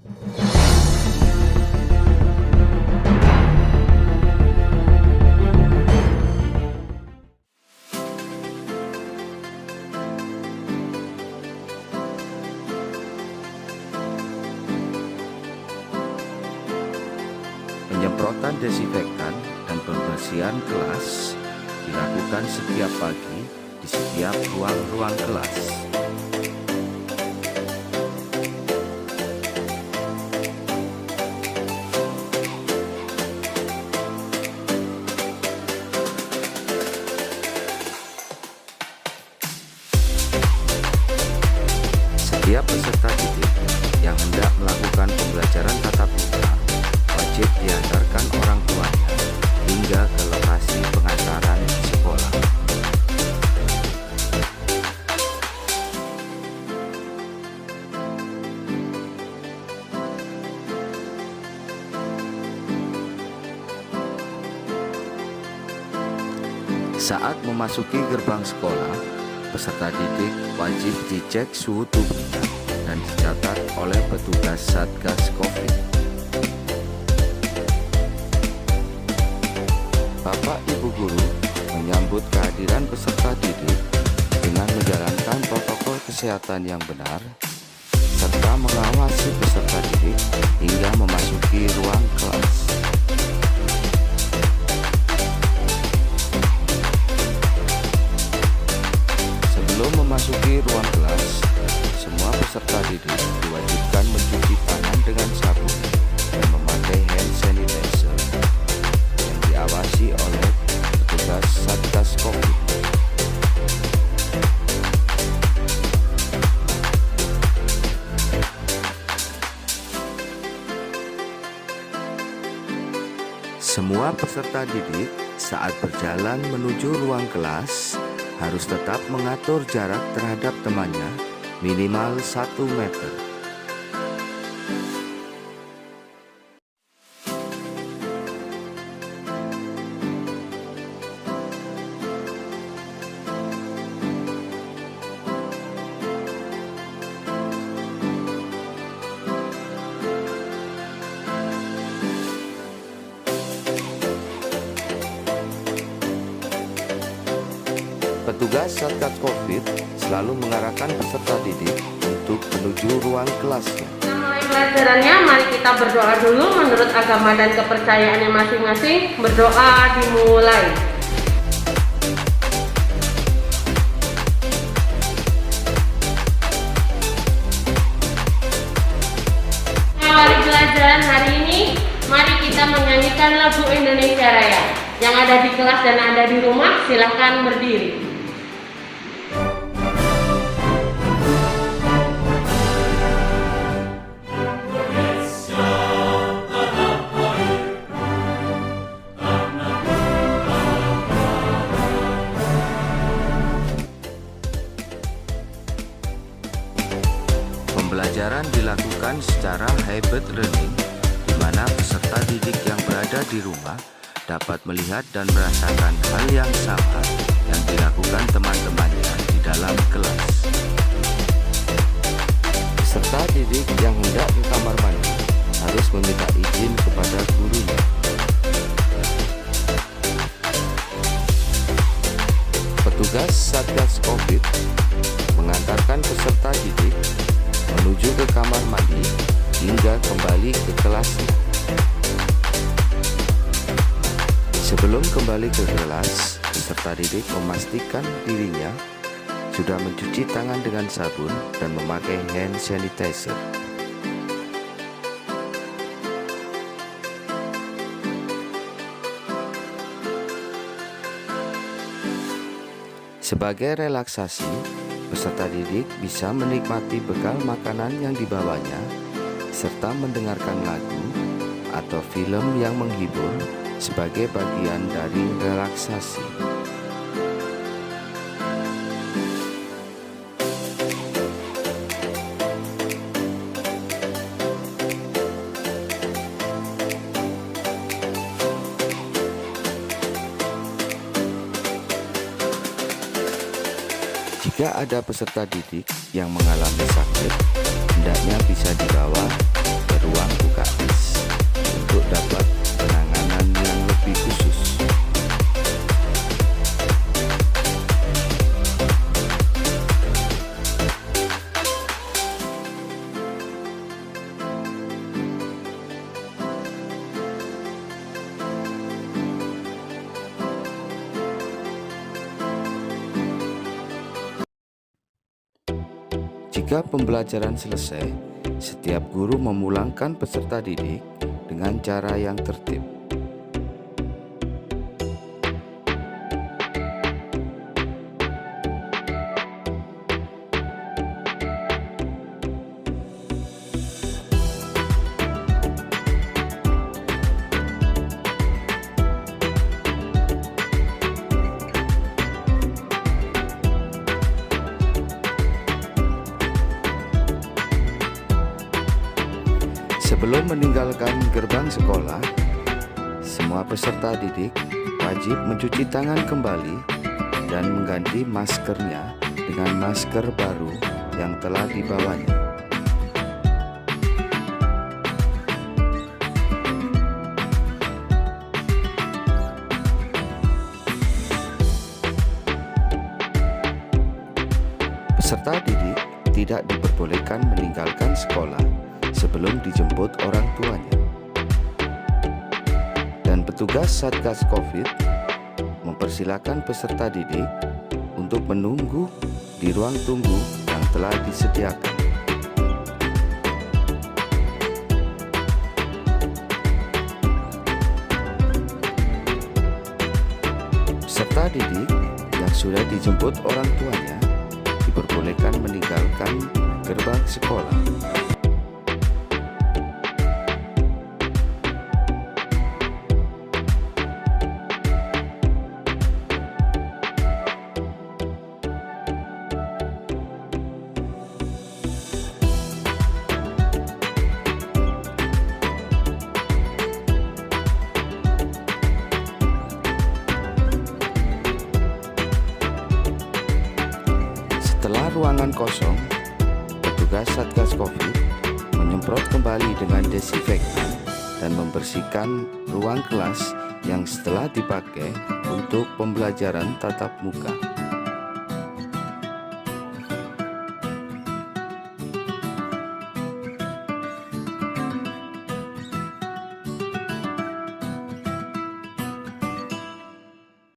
Penyemprotan desinfektan dan pembersihan kelas dilakukan setiap pagi di setiap ruang-ruang kelas. Setiap peserta didik yang hendak melakukan pembelajaran tatap muka wajib diantarkan orang tuanya hingga ke lokasi pengantaran di sekolah. Saat memasuki gerbang sekolah, peserta didik wajib dicek suhu tubuhnya dan dicatat oleh petugas Satgas Covid. Bapak Ibu Guru menyambut kehadiran peserta didik dengan menjalankan protokol kesehatan yang benar serta mengawasi peserta didik hingga memasuki ruang kelas. Sebelum memasuki ruang kelas, semua peserta didik diwajibkan mencuci tangan dengan sabun dan memakai hand sanitizer yang diawasi oleh petugas Satgas Covid. Semua peserta didik saat berjalan menuju ruang kelas harus tetap mengatur jarak terhadap temannya minimal 1 meter. Petugas Satgas Covid selalu mengarahkan peserta didik untuk menuju ruang kelasnya. Kita mulai pelajarannya, mari kita berdoa dulu menurut agama dan kepercayaannya masing-masing. Berdoa dimulai. Awali pelajaran hari ini, mari kita menyanyikan lagu Indonesia Raya. Yang ada di kelas dan ada di rumah, silakan berdiri. Pembelajaran dilakukan secara hybrid learning, di mana peserta didik yang berada di rumah dapat melihat dan merasakan hal yang sama yang dilakukan teman-temannya di dalam kelas. Peserta didik yang hendak ke kamar mandi harus meminta izin kepada gurunya. Petugas Satgas Covid mengantarkan peserta didik menuju ke kamar mandi hingga kembali ke kelasnya. Sebelum kembali ke kelas, peserta didik memastikan dirinya sudah mencuci tangan dengan sabun dan memakai hand sanitizer. Sebagai relaksasi, peserta didik bisa menikmati bekal makanan yang dibawanya serta mendengarkan lagu atau film yang menghibur sebagai bagian dari relaksasi. Jika ada peserta didik yang mengalami sakit, hendaknya bisa dibawa ke Ketika pembelajaran selesai, setiap guru memulangkan peserta didik dengan cara yang tertib. Sebelum meninggalkan gerbang sekolah, semua peserta didik wajib mencuci tangan kembali dan mengganti maskernya dengan masker baru yang telah dibawanya. Peserta didik tidak diperbolehkan meninggalkan sekolah sebelum dijemput orang tuanya. Dan petugas Satgas Covid mempersilakan peserta didik untuk menunggu di ruang tunggu yang telah disediakan. Peserta didik yang sudah dijemput orang tuanya diperbolehkan meninggalkan gerbang sekolah. Setelah ruangan kosong, petugas Satgas Covid menyemprot kembali dengan desinfektan dan membersihkan ruang kelas yang setelah dipakai untuk pembelajaran tatap muka.